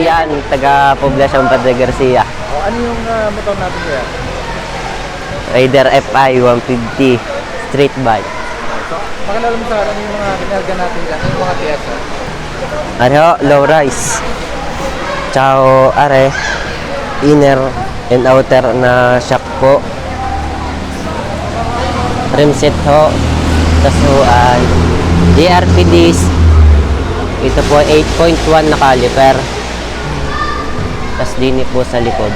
Gian, taga Poblacion Padre Garcia. O, ano yung motor natin kaya? Raider FI 150 street bike. So, pakilala mo sa akin, ano yung mga kinarga natin dyan? Ano yung mga tiyasa? Ano, low rise. Tsaka are, inner and outer na shock po. Rim set ho. Tapos ho ay DRP disc. Ito po ay 8.1 na caliper. Tapos din po sa likod.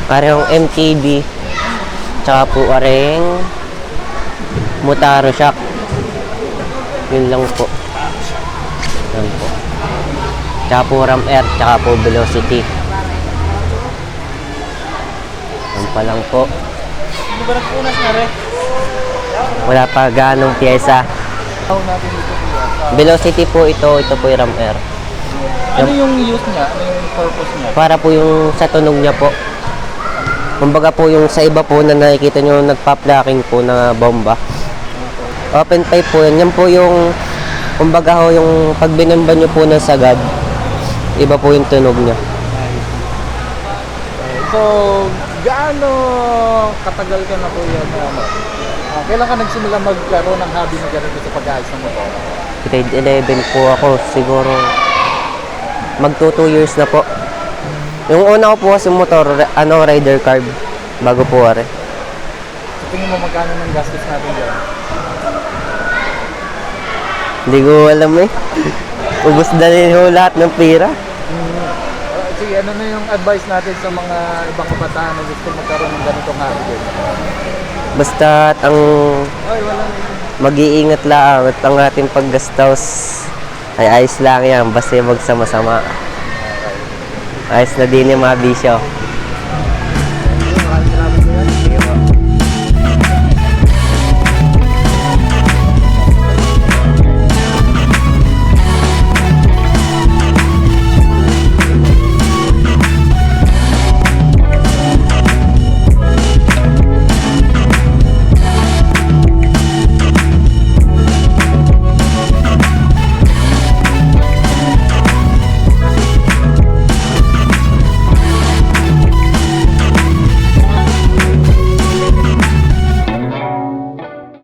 Parehong MTB. Tsaka po areng Motaro shock. Yun lang po. Yan po. Tsaka po ram air, tsaka po velocity. Yan pa lang po. Ano ba nagpunas na rin? Wala pa ganong pyesa. Tawag natin dito kuya. Velocity po ito po yung ram air. Ano yung use niya? Ano yung purpose niya? Para po yung sa tunog niya po. Kumbaga po yung sa iba po na nakikita nyo nagpa-flocking po na bomba. Open pipe po yan. Yan po yung, kumbaga ho, yung pag binamba nyo po ng sagad, iba po yung tunog niya. So, gaano katagal ka na kuya na ano? Kailan ka nagsimula magkaroon ng hobby na ganito sa pag-aayos ng motor? Grade 11 po ako, siguro magto 2 years na po. Yung una ko po kasi motor, rider carb, bago po are. So, tingin mo magkano ng gastos natin dyan? Hindi ko alam eh. Ubus na rin ho lahat ng pira. Sige, ano na yung advice natin sa mga ibang kabataan na gusto magkaroon ng ganitong hobby? Basta ang Ay, wala na yun. mag-iingat lang at ang ating paggastos ay ayos lang yan. Basta yung magsama-sama. Ayos na din yung mga bisyo.